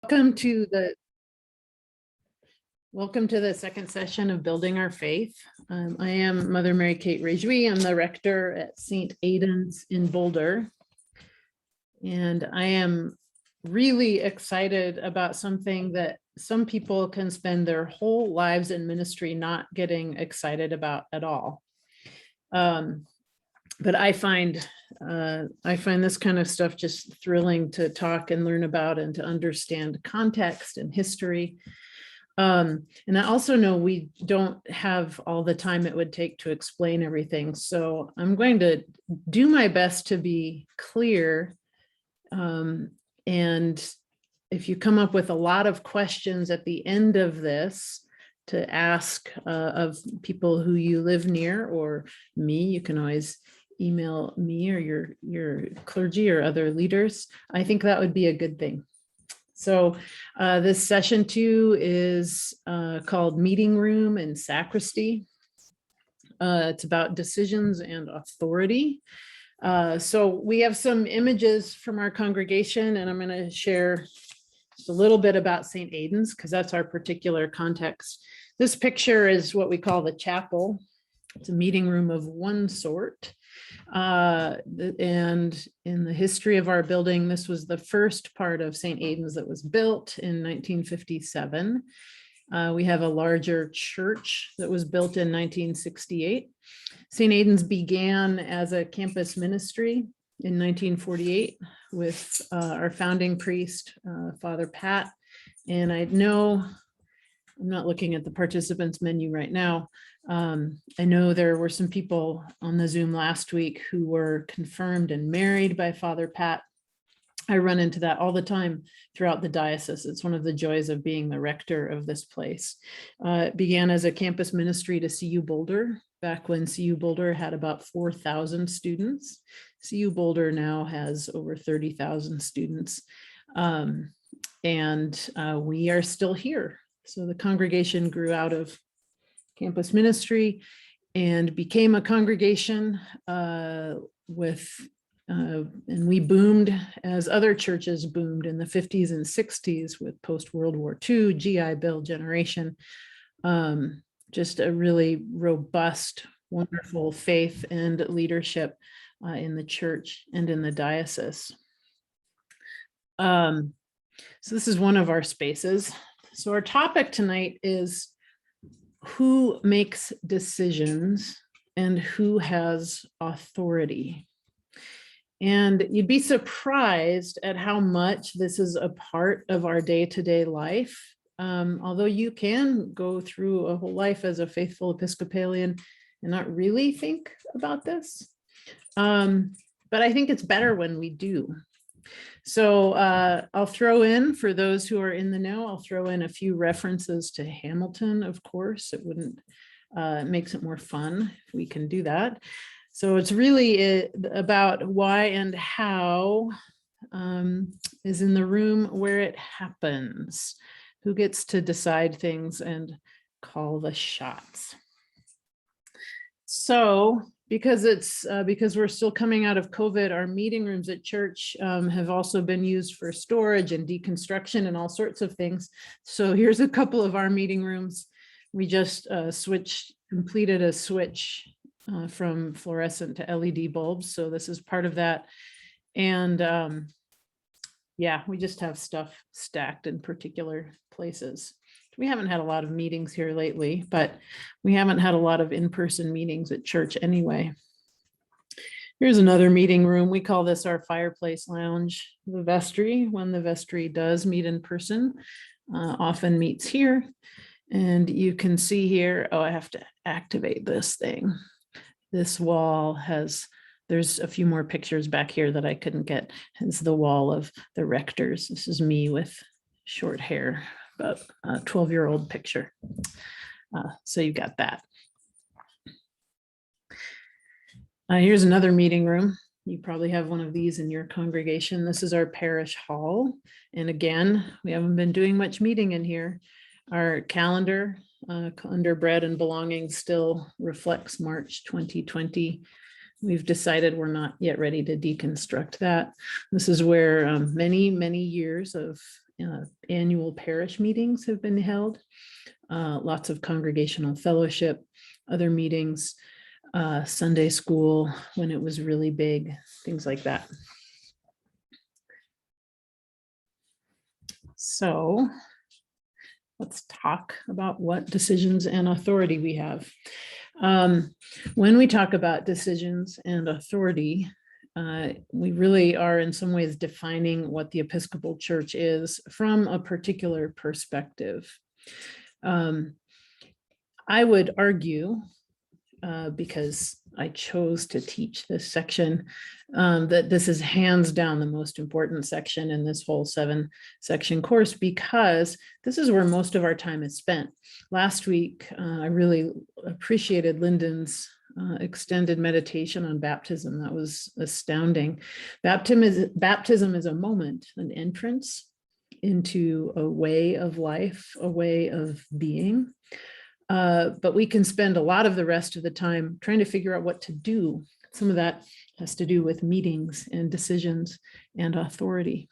Welcome to the second session of Building Our Faith. I am Mother Mary Kate Rejui. I'm the rector at St. Aidan's in Boulder. And I am really excited about something that some people can spend their whole lives in ministry not getting excited about at all. But I find this kind of stuff just thrilling to talk and learn about and to understand context and history. And I also know we don't have all the time it would take to explain everything. So I'm going to do my best to be clear. And if you come up with a lot of questions at the end of this to ask of people who you live near or me, you can always email me or your clergy or other leaders. I think that would be a good thing. So this session 2 is called Meeting Room and Sacristy. It's about decisions and authority. So we have some images from our congregation, and I'm going to share just a little bit about St. Aidan's because that's our particular context. This picture is what we call the chapel. It's a meeting room of one sort. And in the history of our building, this was the first part of St. Aidan's that was built in 1957. We have a larger church that was built in 1968. St. Aidan's began as a campus ministry in 1948 with our founding priest, Father Pat. And I know, I'm not looking at the participants menu right now. I know there were some people on the Zoom last week who were confirmed and married by Father Pat. I run into that all the time throughout the diocese. It's one of the joys of being the rector of this place. It began as a campus ministry to CU Boulder, back when CU Boulder had about 4,000 students. CU Boulder now has over 30,000 students. And we are still here. So the congregation grew out of campus ministry and became a congregation and we boomed as other churches boomed in the 50s and 60s with post-World War II, GI Bill generation. Just a really robust, wonderful faith and leadership in the church and in the diocese. So this is one of our spaces. So our topic tonight is who makes decisions and who has authority. And you'd be surprised at how much this is a part of our day-to-day life. Although you can go through a whole life as a faithful Episcopalian and not really think about this. But I think it's better when we do. So I'll throw in, for those who are in the know, I'll throw in a few references to Hamilton, of course. It wouldn't, it makes it more fun if we can do that. So it's really about why and how is in the room where it happens. Who gets to decide things and call the shots. So because we're still coming out of COVID, our meeting rooms at church have also been used for storage and deconstruction and all sorts of things. So here's a couple of our meeting rooms. We just completed a switch from fluorescent to LED bulbs. So this is part of that. And yeah, we just have stuff stacked in particular places. We haven't had a lot of meetings here lately, but we haven't had a lot of in-person meetings at church anyway. Here's another meeting room. We call this our fireplace lounge. The vestry, when the vestry does meet in person, often meets here. And you can see here, oh, I have to activate this thing. This wall there's a few more pictures back here that I couldn't get. It's the wall of the rectors. This is me with short hair. About a 12-year-old picture. So you got that. Here's another meeting room. You probably have one of these in your congregation. This is our parish hall. And again, we haven't been doing much meeting in here. Our calendar under bread and belonging still reflects March 2020. We've decided we're not yet ready to deconstruct that. This is where many, many years of Annual parish meetings have been held, lots of congregational fellowship, other meetings, Sunday school when it was really big, things like that. So let's talk about what decisions and authority we have. When we talk about decisions and authority, we really are in some ways defining what the Episcopal Church is from a particular perspective. I would argue, because I chose to teach this section, that this is hands down the most important section in this whole 7-section course, because this is where most of our time is spent. Last week, I really appreciated Lyndon's extended meditation on baptism. That was astounding. Baptism is a moment, an entrance into a way of life, a way of being. But we can spend a lot of the rest of the time trying to figure out what to do. Some of that has to do with meetings and decisions and authority.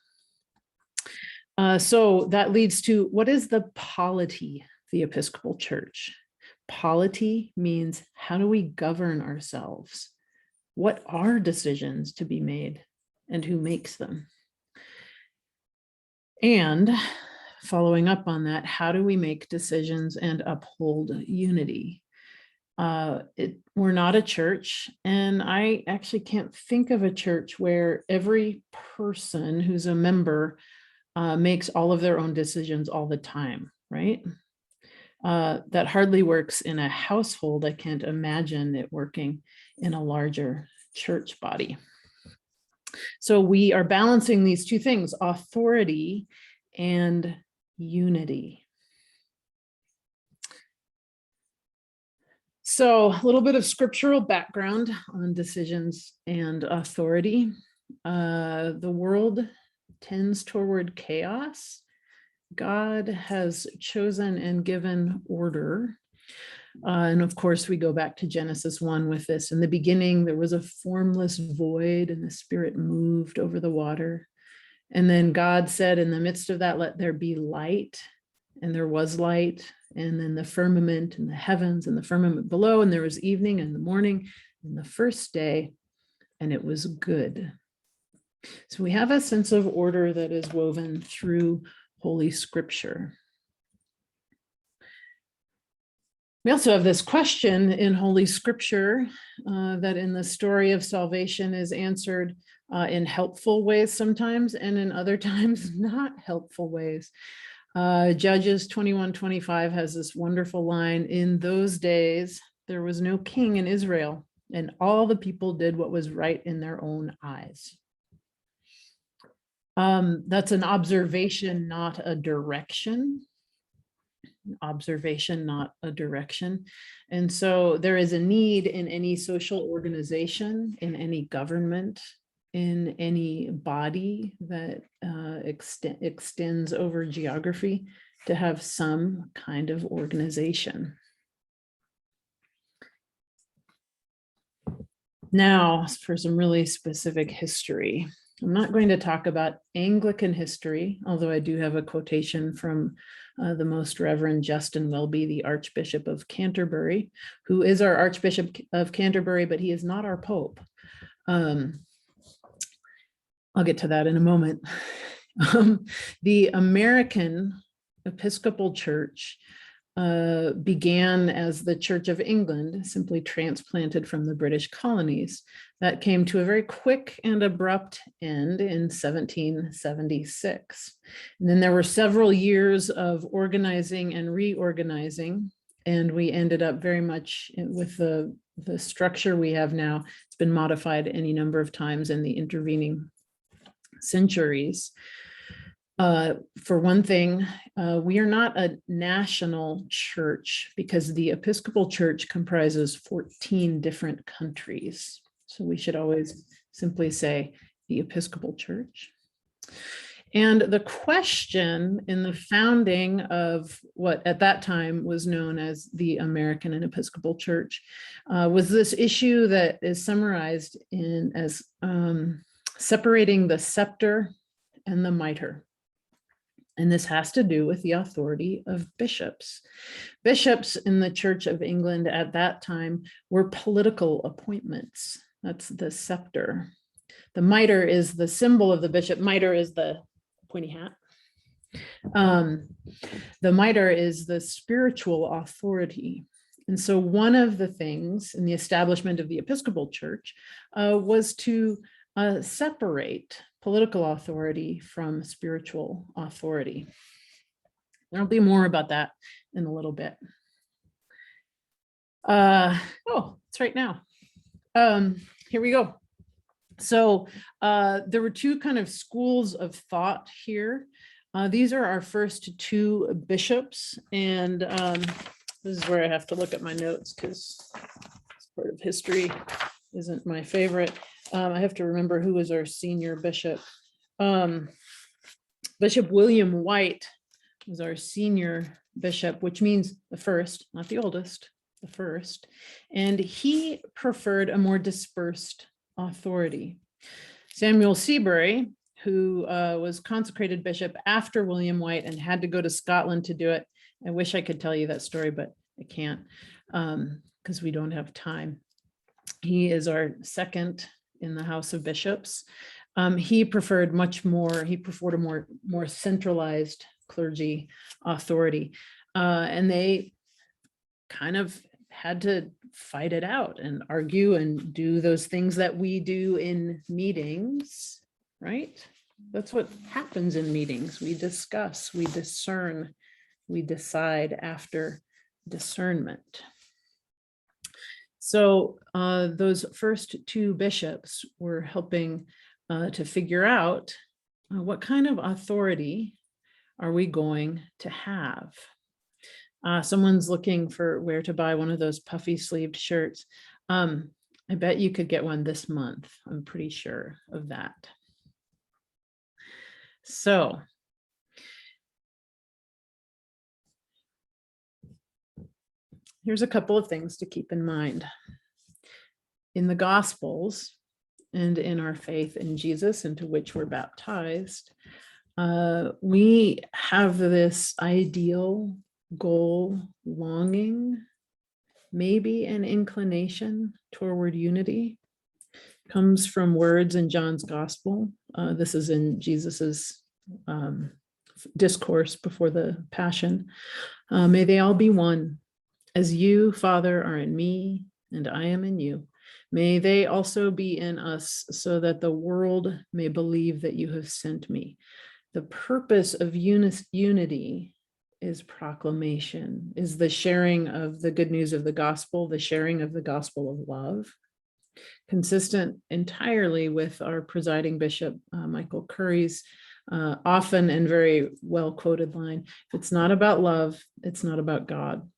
So that leads to, what is the polity of the Episcopal Church? Polity means, how do we govern ourselves? What are decisions to be made and who makes them? And following up on that, how do we make decisions and uphold unity? We're not a church, and I actually can't think of a church where every person who's a member makes all of their own decisions all the time, right? That hardly works in a household. I can't imagine it working in a larger church body. So we are balancing these two things, authority and unity. So a little bit of scriptural background on decisions and authority. The world tends toward chaos. God has chosen and given order. And of course, we go back to Genesis 1 with this. In the beginning, there was a formless void, and the Spirit moved over the water. And then God said, in the midst of that, let there be light. And there was light. And then the firmament and the heavens and the firmament below. And there was evening and the morning and the first day. And it was good. So we have a sense of order that is woven through Holy Scripture. We also have this question in Holy Scripture that in the story of salvation is answered in helpful ways sometimes, and in other times not helpful ways. Judges 21:25 has this wonderful line, in those days there was no king in Israel, and all the people did what was right in their own eyes. That's an observation, not a direction. Observation, not a direction. And so there is a need in any social organization, in any government, in any body that extends over geography, to have some kind of organization. Now, for some really specific history. I'm not going to talk about Anglican history, although I do have a quotation from the Most Reverend Justin Welby, the Archbishop of Canterbury, who is our Archbishop of Canterbury, but he is not our Pope. I'll get to that in a moment. The American Episcopal Church began as the Church of England, simply transplanted from the British colonies. That came to a very quick and abrupt end in 1776. And then there were several years of organizing and reorganizing, and we ended up very much with the structure we have now. It's been modified any number of times in the intervening centuries. For one thing, we are not a national church because the Episcopal Church comprises 14 different countries. So we should always simply say the Episcopal Church. And the question in the founding of what at that time was known as the American and Episcopal Church was this issue that is summarized in as separating the scepter and the mitre. And this has to do with the authority of bishops. Bishops in the Church of England at that time were political appointments. That's the scepter. The mitre is the symbol of the bishop. Mitre is the pointy hat. The mitre is the spiritual authority. And so one of the things in the establishment of the Episcopal Church was to separate political authority from spiritual authority. There'll be more about that in a little bit. Oh, it's right now. Here we go. So there were two kind of schools of thought here. These are our first two bishops, and this is where I have to look at my notes because this part of history isn't my favorite. I have to remember who was our senior bishop. Bishop William White was our senior bishop, which means the first, not the oldest, the first. And he preferred a more dispersed authority. Samuel Seabury, who was consecrated bishop after William White and had to go to Scotland to do it. I wish I could tell you that story, but I can't because we don't have time. He is our second in the House of Bishops. He preferred a more centralized clergy authority. And they kind of had to fight it out and argue and do those things that we do in meetings, right? That's what happens in meetings. We discuss, we discern, we decide after discernment. So those first two bishops were helping to figure out what kind of authority are we going to have. Someone's looking for where to buy one of those puffy sleeved shirts. I bet you could get one this month. I'm pretty sure of that. So here's a couple of things to keep in mind. In the Gospels and in our faith in Jesus, into which we're baptized, we have this ideal goal, longing, maybe an inclination toward unity. Comes from words in John's Gospel. This is in Jesus's discourse before the Passion. May they all be one, as you, Father, are in me, and I am in you. May they also be in us, so that the world may believe that you have sent me. The purpose of unity is proclamation, is the sharing of the good news of the gospel, the sharing of the gospel of love, consistent entirely with our presiding bishop, Michael Curry's often and very well quoted line, if it's not about love, it's not about God.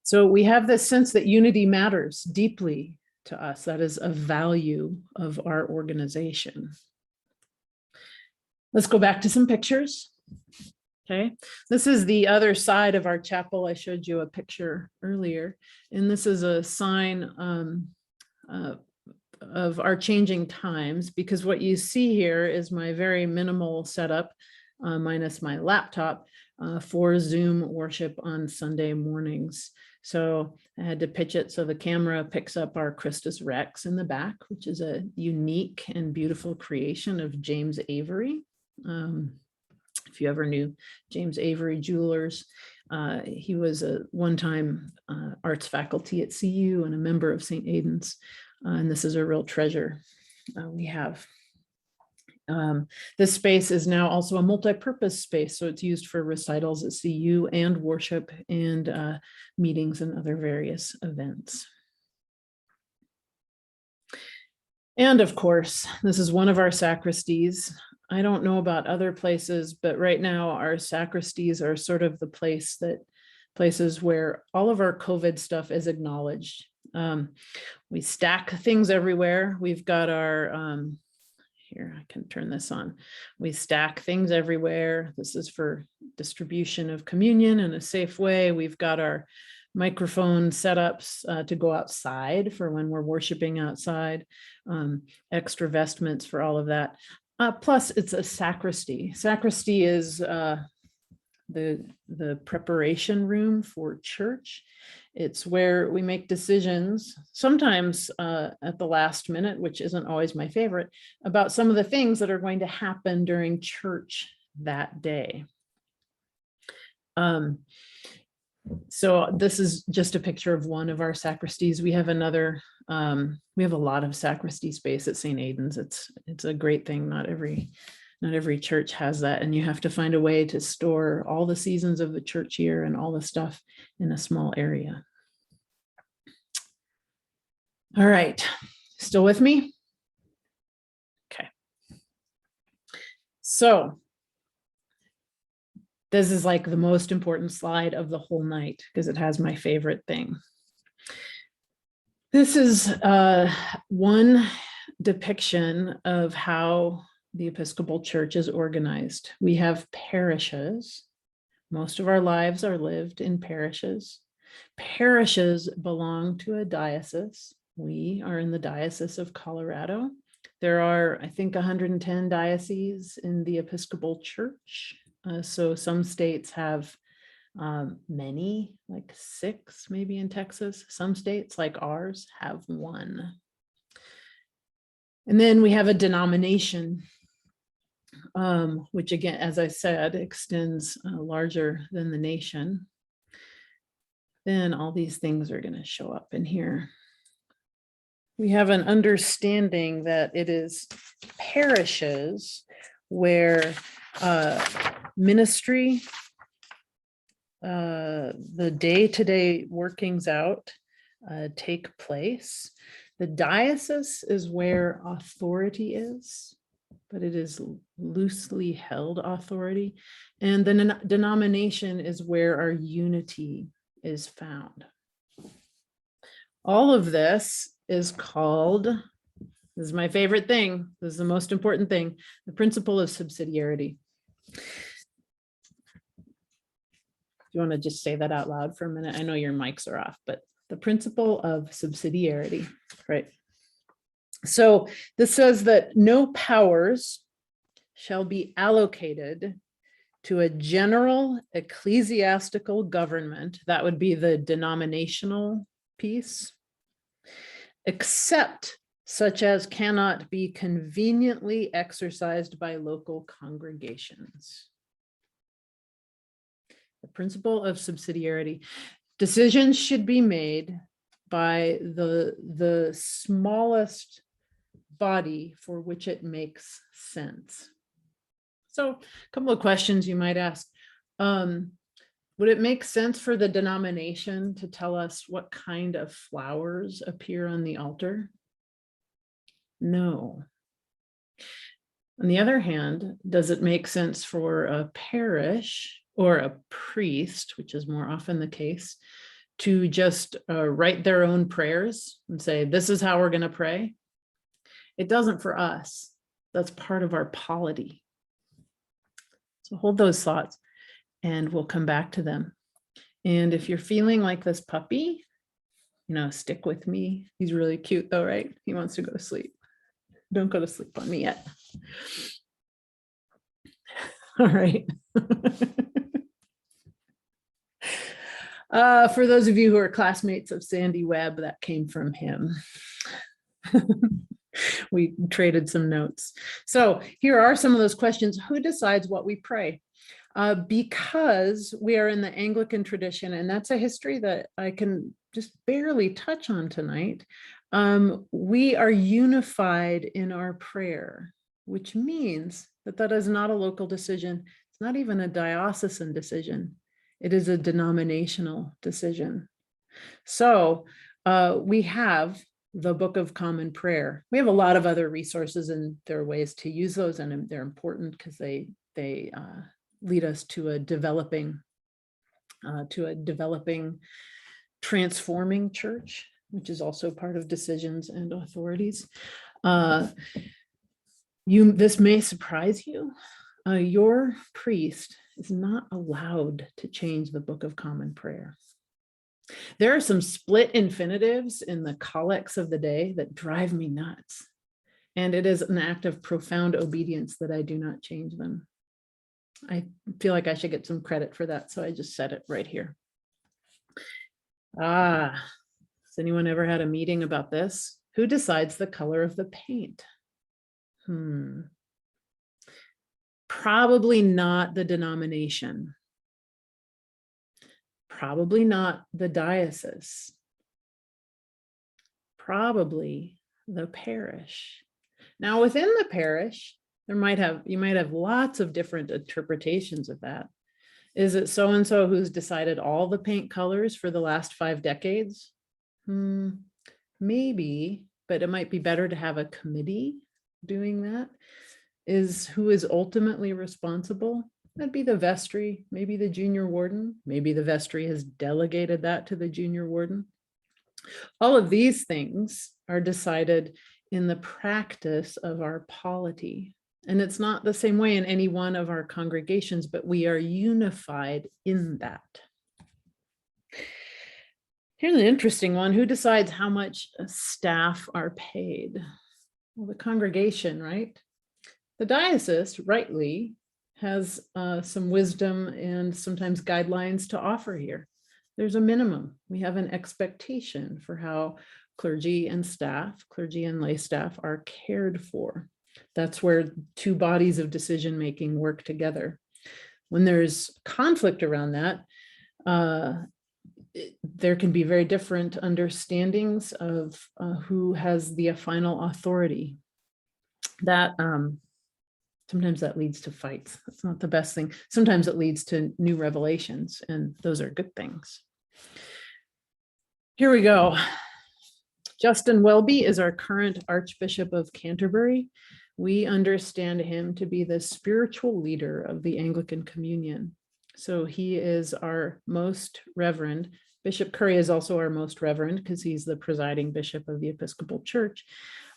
So we have this sense that unity matters deeply to us. That is a value of our organization. Let's go back to some pictures. Okay, this is the other side of our chapel. I showed you a picture earlier, and this is a sign of our changing times, because what you see here is my very minimal setup, minus my laptop, for Zoom worship on Sunday mornings. So I had to pitch it so the camera picks up our Christus Rex in the back, which is a unique and beautiful creation of James Avery. If you ever knew James Avery Jewelers, he was a one-time arts faculty at CU and a member of St. Aidan's. And this is a real treasure we have. This space is now also a multi-purpose space, so it's used for recitals at CU and worship and meetings and other various events. And of course, this is one of our sacristies. I don't know about other places, but right now our sacristies are sort of the places where all of our COVID stuff is acknowledged. We stack things everywhere. We've got our, here, I can turn this on. We stack things everywhere. This is for distribution of communion in a safe way. We've got our microphone setups to go outside for when we're worshiping outside, extra vestments for all of that. Plus it's a sacristy. Sacristy is the preparation room for church. It's where we make decisions, sometimes at the last minute, which isn't always my favorite, about some of the things that are going to happen during church that day. So this is just a picture of one of our sacristies. We have another, we have a lot of sacristy space at St. Aidan's. It's a great thing. Not every church has that, and you have to find a way to store all the seasons of the church year and all the stuff in a small area. All right, still with me? Okay. So this is like the most important slide of the whole night because it has my favorite thing. This is one depiction of how the Episcopal Church is organized. We have parishes. Most of our lives are lived in parishes. Parishes belong to a diocese. We are in the Diocese of Colorado. There are, I think, 110 dioceses in the Episcopal Church. So some states have many, like 6, maybe in Texas. Some states, like ours, have 1. And then we have a denomination, which again, as I said, extends larger than the nation. Then all these things are going to show up in here. We have an understanding that it is parishes where ministry, the day-to-day workings out take place. The diocese is where authority is, but it is loosely held authority. And the denomination is where our unity is found. All of this is called, this is my favorite thing, this is the most important thing, the principle of subsidiarity. Do you want to just say that out loud for a minute? I know your mics are off, but the principle of subsidiarity, right? So this says that no powers shall be allocated to a general ecclesiastical government, that would be the denominational piece, except such as cannot be conveniently exercised by local congregations. The principle of subsidiarity. Decisions should be made by the smallest body for which it makes sense. So a couple of questions you might ask. Would it make sense for the denomination to tell us what kind of flowers appear on the altar? No. On the other hand, does it make sense for a parish or a priest, which is more often the case, to just write their own prayers and say, this is how we're going to pray? It doesn't for us. That's part of our polity. So hold those thoughts and we'll come back to them. And if you're feeling like this puppy, stick with me. He's really cute though, right? He wants to go to sleep. Don't go to sleep on me yet. All right. For those of you who are classmates of Sandy Webb, that came from him. We traded some notes. So here are some of those questions. Who decides what we pray? Because we are in the Anglican tradition, and that's a history that I can just barely touch on tonight. We are unified in our prayer, which means that is not a local decision. It's not even a diocesan decision. It is a denominational decision. So we have the Book of Common Prayer. We have a lot of other resources, and there are ways to use those, and they're important because they lead us to a developing, transforming church, which is also part of decisions and authorities. This may surprise you. Your priest is not allowed to change the Book of Common Prayer. There are some split infinitives in the collects of the day that drive me nuts. And it is an act of profound obedience that I do not change them. I feel like I should get some credit for that, so I just said it right here. Has anyone ever had a meeting about this? Who decides the color of the paint? Probably not the denomination. Probably not the diocese. Probably the parish. Now, within the parish, you might have lots of different interpretations of that. Is it so-and-so who's decided all the paint colors for the last 5 decades? Maybe, but it might be better to have a committee doing that. Who is ultimately responsible? That'd be the vestry, maybe the junior warden. Maybe the vestry has delegated that to the junior warden. All of these things are decided in the practice of our polity. And it's not the same way in any one of our congregations, but we are unified in that. Here's an interesting one. Who decides how much staff are paid? Well, the congregation, right? The diocese, rightly, has some wisdom and sometimes guidelines to offer here. There's a minimum. We have an expectation for how clergy and lay staff are cared for. That's where 2 bodies of decision-making work together. When there's conflict around that, there can be very different understandings of who has the final authority. That sometimes that leads to fights. That's not the best thing. Sometimes it leads to new revelations, and those are good things. Here we go. Justin Welby is our current Archbishop of Canterbury. We understand him to be the spiritual leader of the Anglican Communion. So he is our most reverend. Bishop Curry is also our most reverend because he's the presiding bishop of the Episcopal Church.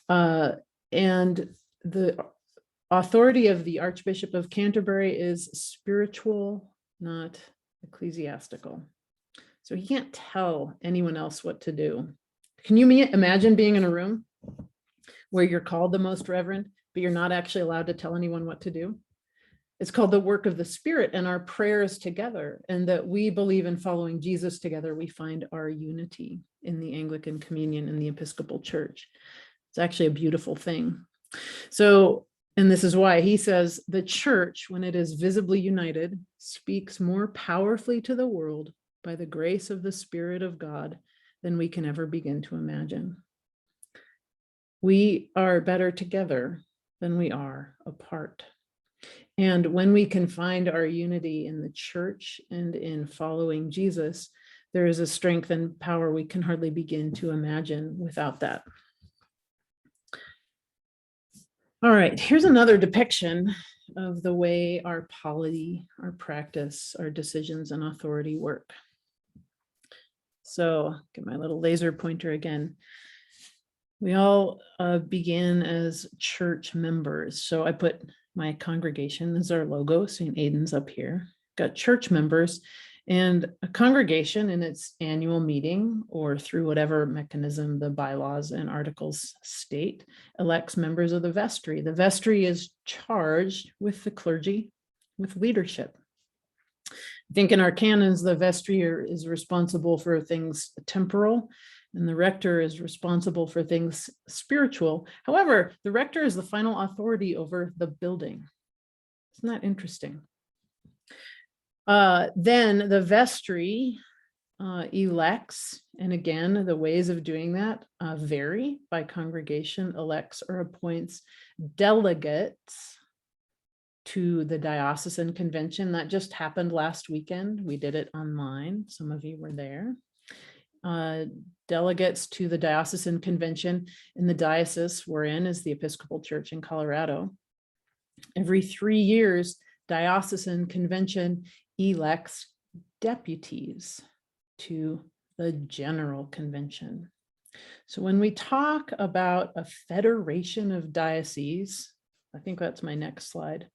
And the authority of the Archbishop of Canterbury is spiritual, not ecclesiastical. So he can't tell anyone else what to do. Can you imagine being in a room where you're called the most reverend, but you're not actually allowed to tell anyone what to do? It's called the work of the Spirit and our prayers together, and that we believe in following Jesus together. We find our unity in the Anglican Communion in the Episcopal Church. It's actually a beautiful thing. So, and this is why he says the church, when it is visibly united, speaks more powerfully to the world by the grace of the Spirit of God than we can ever begin to imagine. We are better together than we are apart. And when we can find our unity in the church and in following Jesus, there is a strength and power we can hardly begin to imagine without that. All right, here's another depiction of the way our polity, our practice, our decisions and authority work. So get my little laser pointer again. We all begin as church members. So I put my congregation as our logo, St. Aidan's up here. Got church members, and a congregation in its annual meeting or through whatever mechanism the bylaws and articles state, elects members of the vestry. The vestry is charged with the clergy, with leadership. I think in our canons, the vestry is responsible for things temporal, and the rector is responsible for things spiritual. However, the rector is the final authority over the building. Isn't that interesting? Then the vestry elects, and again, the ways of doing that vary by congregation, elects or appoints delegates to the diocesan convention. That just happened last weekend. We did it online. Some of you were there. Delegates to the diocesan convention in the diocese we're in is the Episcopal Church in Colorado. Every 3 years, diocesan convention elects deputies to the general convention. So when we talk about a federation of dioceses, I think that's my next slide,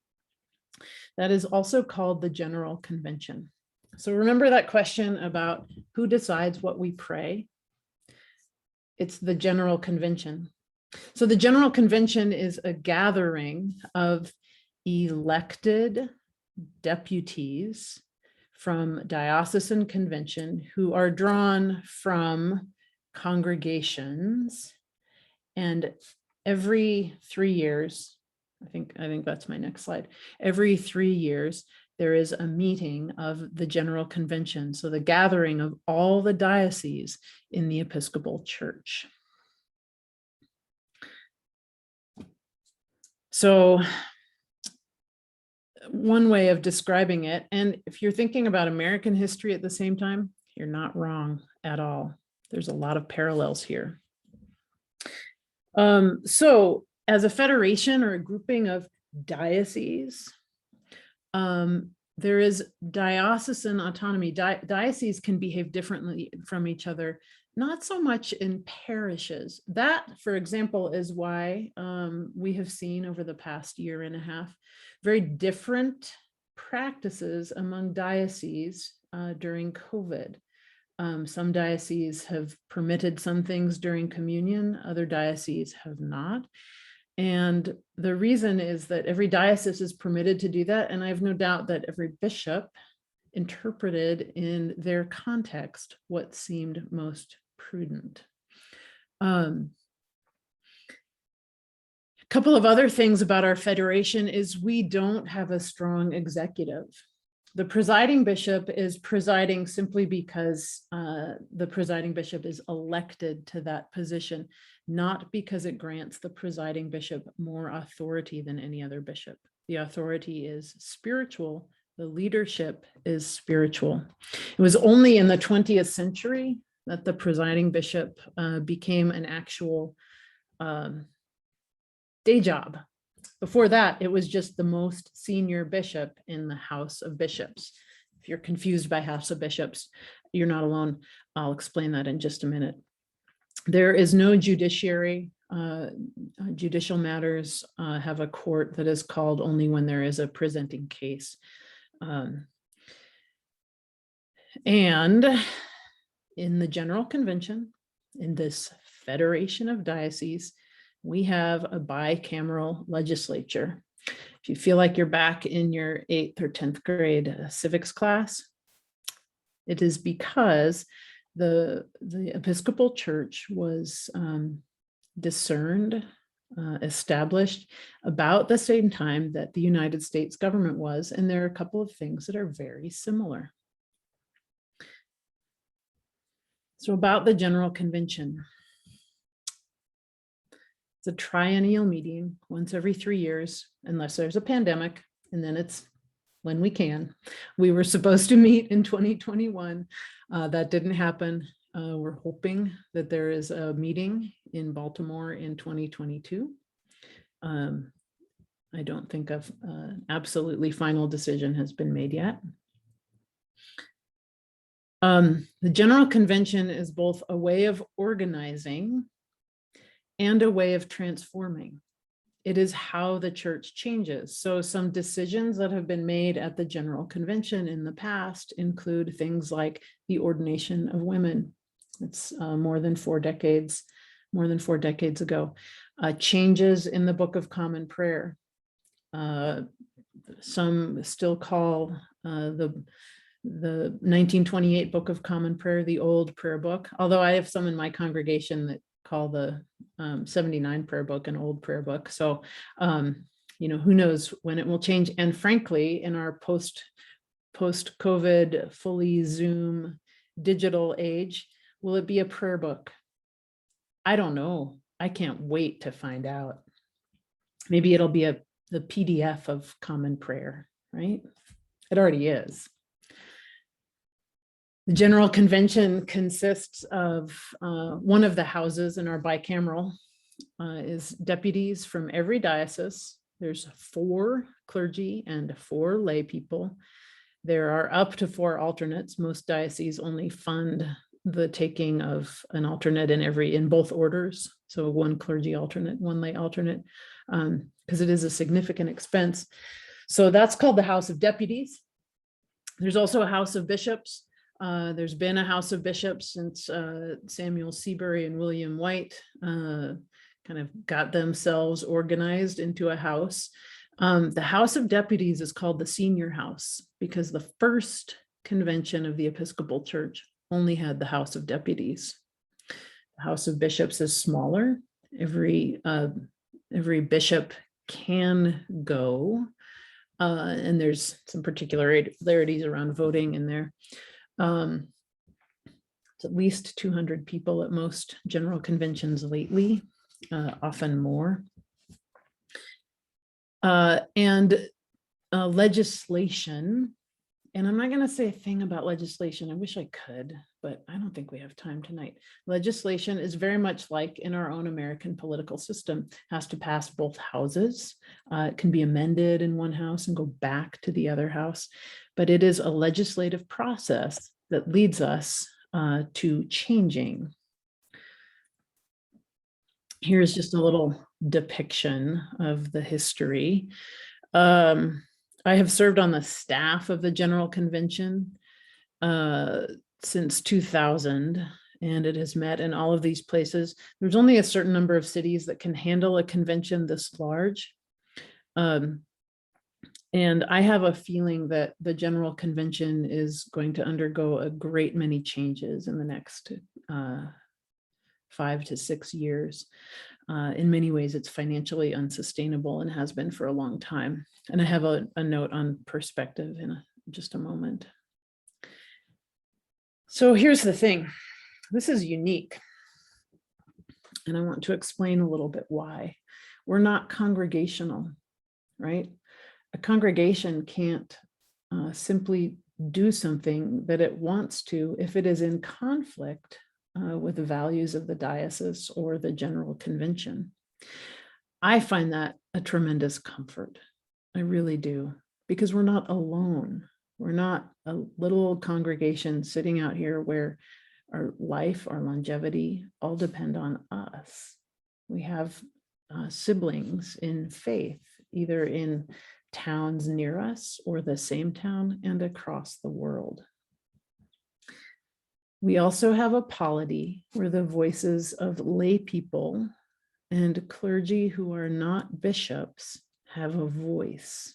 that is also called the general convention. So remember that question about who decides what we pray? It's the general convention. So the General Convention is a gathering of elected deputies from diocesan convention who are drawn from congregations, and every 3 years, I think that's my next slide. Every 3 years, there is a meeting of the General Convention. So the gathering of all the dioceses in the Episcopal Church. So one way of describing it, and if you're thinking about American history at the same time, you're not wrong at all. There's a lot of parallels here. So as a federation or a grouping of dioceses, there is diocesan autonomy. Dioceses can behave differently from each other, not so much in parishes. That, for example, is why we have seen over the past year and a half very different practices among dioceses during COVID. Some dioceses have permitted some things during communion, other dioceses have not. And the reason is that every diocese is permitted to do that. And I have no doubt that every bishop interpreted in their context what seemed most prudent. A couple of other things about our federation is we don't have a strong executive. The presiding bishop is presiding simply because the presiding bishop is elected to that position, not because it grants the presiding bishop more authority than any other bishop. The authority is spiritual. The leadership is spiritual. It was only in the 20th century that the presiding bishop became an actual day job. Before that, it was just the most senior bishop in the House of Bishops. If you're confused by House of Bishops, you're not alone. I'll explain that in just a minute. There is no judiciary. Judicial matters have a court that is called only when there is a presenting case. And in the General Convention, in this federation of dioceses, we have a bicameral legislature. If you feel like you're back in your 8th or 10th grade civics class, it is because the Episcopal Church was discerned, established about the same time that the United States government was, and there are a couple of things that are very similar. So about the General Convention. It's a triennial meeting once every 3 years, unless there's a pandemic, and then it's when we can. We were supposed to meet in 2021. That didn't happen. We're hoping that there is a meeting in Baltimore in 2022. I don't think an absolutely final decision has been made yet. The General Convention is both a way of organizing and a way of transforming. It is how the church changes. So some decisions that have been made at the General Convention in the past include things like the ordination of women. It's more than 4 decades ago. Changes in the Book of Common Prayer. Some still call the 1928 Book of Common Prayer the old prayer book, although I have some in my congregation that call the 79 prayer book an old prayer book. So, who knows when it will change. And frankly, in our post-COVID, fully Zoom digital age, will it be a prayer book? I don't know. I can't wait to find out. Maybe it'll be the PDF of common prayer, right? It already is. The General Convention consists of one of the houses in our bicameral is deputies from every diocese. There's 4 clergy and 4 lay people. There are up to 4 alternates. Most dioceses only fund the taking of an alternate in both orders. So 1 clergy alternate, 1 lay alternate, because it is a significant expense. So that's called the House of Deputies. There's also a House of Bishops. There's been a House of Bishops since Samuel Seabury and William White kind of got themselves organized into a house. The House of Deputies is called the senior house because the first convention of the Episcopal Church only had the House of Deputies. The House of Bishops is smaller. Every bishop can go, and there's some particularities around voting in there. It's at least 200 people at most general conventions lately, often more. And legislation, and I'm not going to say a thing about legislation. I wish I could, but I don't think we have time tonight. Legislation is very much like in our own American political system, has to pass both houses. It can be amended in one house and go back to the other house, but it is a legislative process that leads us to changing. Here's just a little depiction of the history. I have served on the staff of the General Convention since 2000, and it has met in all of these places. There's only a certain number of cities that can handle a convention this large. And I have a feeling that the General Convention is going to undergo a great many changes in the next 5 to 6 years. In many ways, it's financially unsustainable and has been for a long time. And I have a note on perspective in just a moment. So here's the thing. This is unique. And I want to explain a little bit why. We're not congregational, right? A congregation can't simply do something that it wants to if it is in conflict with the values of the diocese or the General Convention. I find that a tremendous comfort. I really do, because we're not alone. We're not a little congregation sitting out here where our life, our longevity all depend on us. We have siblings in faith, either in towns near us or the same town and across the world. We also have a polity where the voices of lay people and clergy who are not bishops have a voice.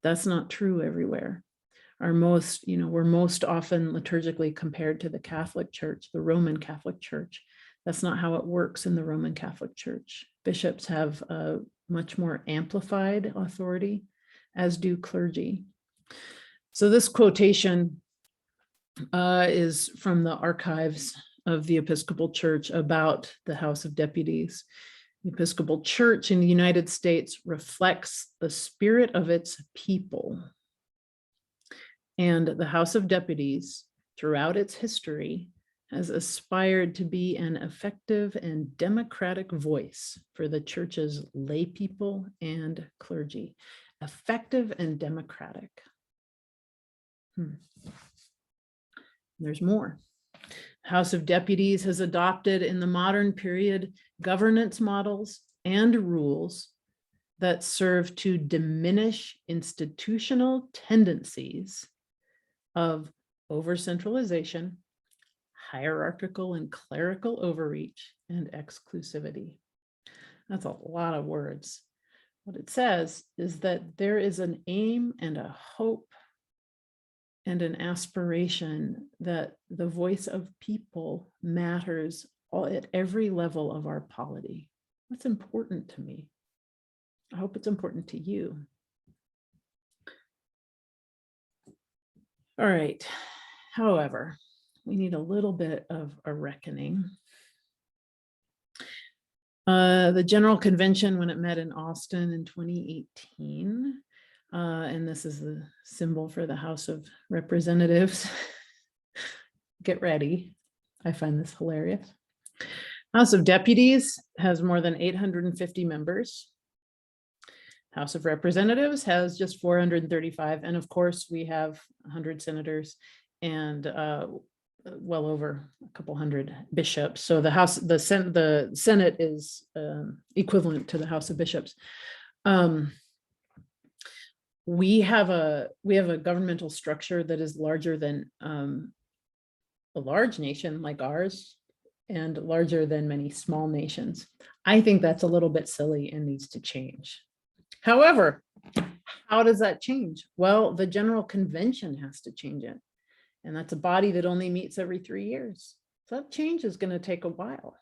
That's not true everywhere. We're most often liturgically compared to the Catholic Church, the Roman Catholic Church. That's not how it works in the Roman Catholic Church. Bishops have a much more amplified authority, as do clergy. So this quotation is from the archives of the Episcopal Church about the House of Deputies. The Episcopal Church in the United States reflects the spirit of its people. And the House of Deputies, throughout its history, has aspired to be an effective and democratic voice for the church's lay people and clergy. Effective and democratic. There's more. House of Deputies has adopted in the modern period governance models and rules that serve to diminish institutional tendencies of over-centralization, hierarchical and clerical overreach, and exclusivity. That's a lot of words. What it says is that there is an aim and a hope and an aspiration that the voice of people matters at every level of our polity. That's important to me. I hope it's important to you. All right. However, we need a little bit of a reckoning. The General Convention, when it met in Austin in 2018, and this is the symbol for the House of Representatives. Get ready. I find this hilarious. House of Deputies has more than 850 members. House of Representatives has just 435. And of course, we have 100 senators and well over a couple hundred bishops. So the Senate is equivalent to the House of Bishops. We have a governmental structure that is larger than a large nation like ours, and larger than many small nations. I think that's a little bit silly and needs to change. However, how does that change? Well, the General Convention has to change it. And that's a body that only meets every 3 years. So that change is going to take a while.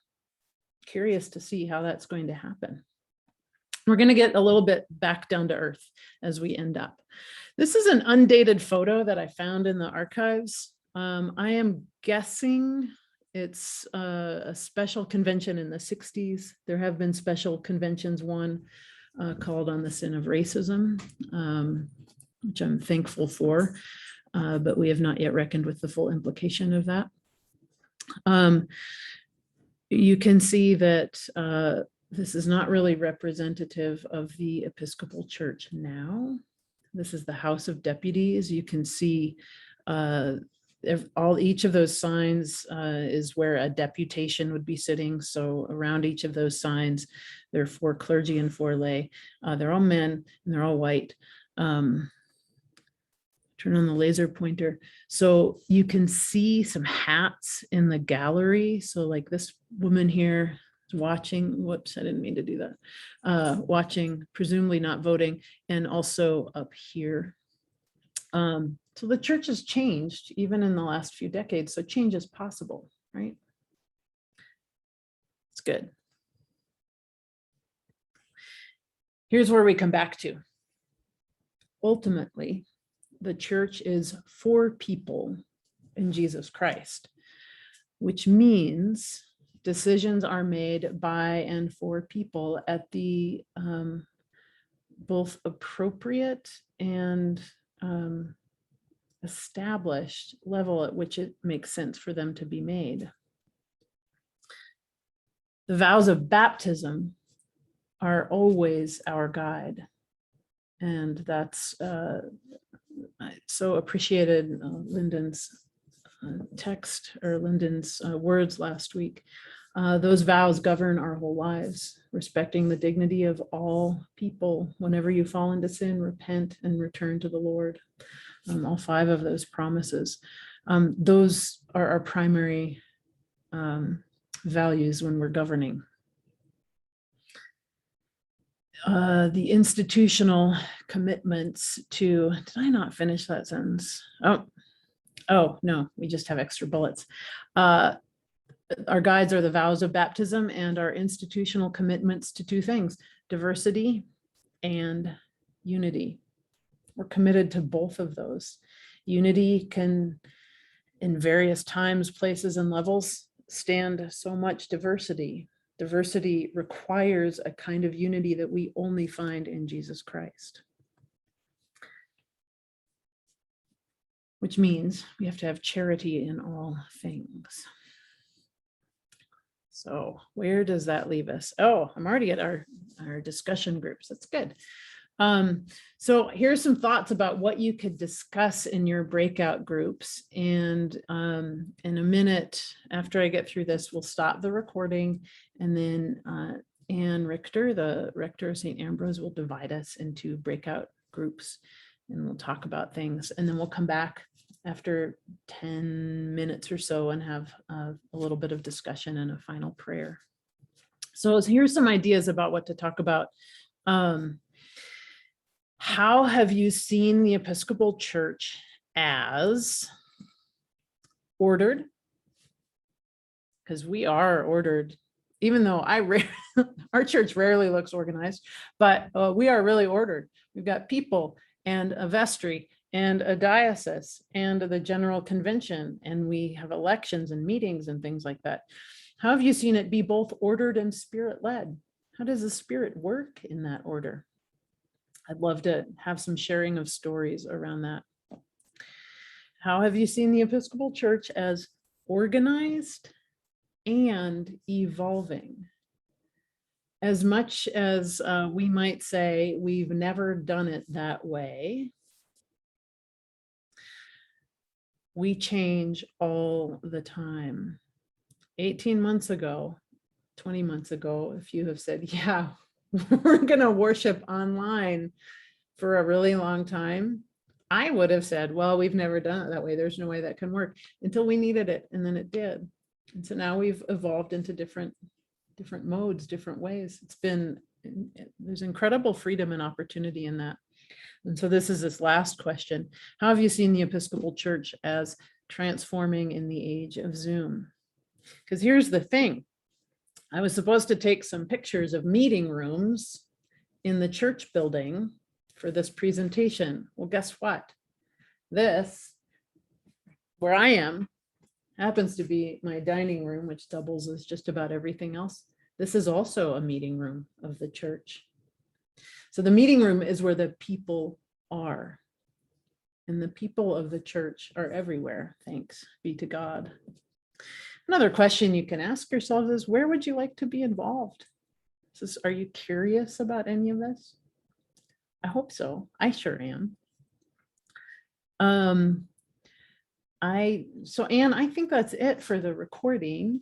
Curious to see how that's going to happen. We're going to get a little bit back down to earth as we end up. This is an undated photo that I found in the archives. I am guessing it's a special convention in the 60s. There have been special conventions, one called on the sin of racism, which I'm thankful for, but we have not yet reckoned with the full implication of that. You can see that this is not really representative of the Episcopal Church now. This is the House of Deputies. You can see each of those signs is where a deputation would be sitting. So around each of those signs, there are 4 clergy and 4 lay. They're all men and they're all white. Turn on the laser pointer. So you can see some hats in the gallery. So like this woman here is watching, whoops, I didn't mean to do that. Watching, presumably not voting, and also up here. So the church has changed even in the last few decades. So change is possible, right? It's good. Here's where we come back to. Ultimately, the church is for people in Jesus Christ, which means decisions are made by and for people at the both appropriate and established level at which it makes sense for them to be made. The vows of baptism are always our guide. And that's, I so appreciated Lyndon's text, or Lyndon's words last week. Those vows govern our whole lives, respecting the dignity of all people. Whenever you fall into sin, repent and return to the Lord. All 5 of those promises. Those are our primary values when we're governing. The institutional commitments to, did I not finish that sentence? Oh no, we just have extra bullets. Our guides are the vows of baptism and our institutional commitments to 2 things, diversity and unity. We're committed to both of those. Unity can, in various times, places, and levels, stand so much diversity. Diversity requires a kind of unity that we only find in Jesus Christ. Which means we have to have charity in all things. So where does that leave us? Oh, I'm already at our discussion groups. That's good. So here's some thoughts about what you could discuss in your breakout groups. And in a minute, after I get through this, we'll stop the recording, and then Ann Richter, the rector of St. Ambrose, will divide us into breakout groups, and we'll talk about things. And then we'll come back after 10 minutes or so and have a little bit of discussion and a final prayer. So here's some ideas about what to talk about. How have you seen the Episcopal Church as ordered? Because we are ordered, even though our church rarely looks organized, but we are really ordered. We've got people and a vestry and a diocese and the General Convention, and we have elections and meetings and things like that. How have you seen it be both ordered and spirit-led? How does the Spirit work in that order? I'd love to have some sharing of stories around that. How have you seen the Episcopal Church as organized and evolving? As much as we might say we've never done it that way, we change all the time. 18 months ago, 20 months ago, if you have said, yeah, we're going to worship online for a really long time, I would have said, well, we've never done it that way. There's no way that can work, until we needed it. And then it did. And so now we've evolved into different modes, different ways. There's incredible freedom and opportunity in that. And so this last question. How have you seen the Episcopal Church as transforming in the age of Zoom? Because here's the thing. I was supposed to take some pictures of meeting rooms in the church building for this presentation. Well, guess what? This, where I am, happens to be my dining room, which doubles as just about everything else. This is also a meeting room of the church. So the meeting room is where the people are. And the people of the church are everywhere. Thanks be to God. Another question you can ask yourselves is, where would you like to be involved? Are you curious about any of this? I hope so. I sure am. So Anne, I think that's it for the recording.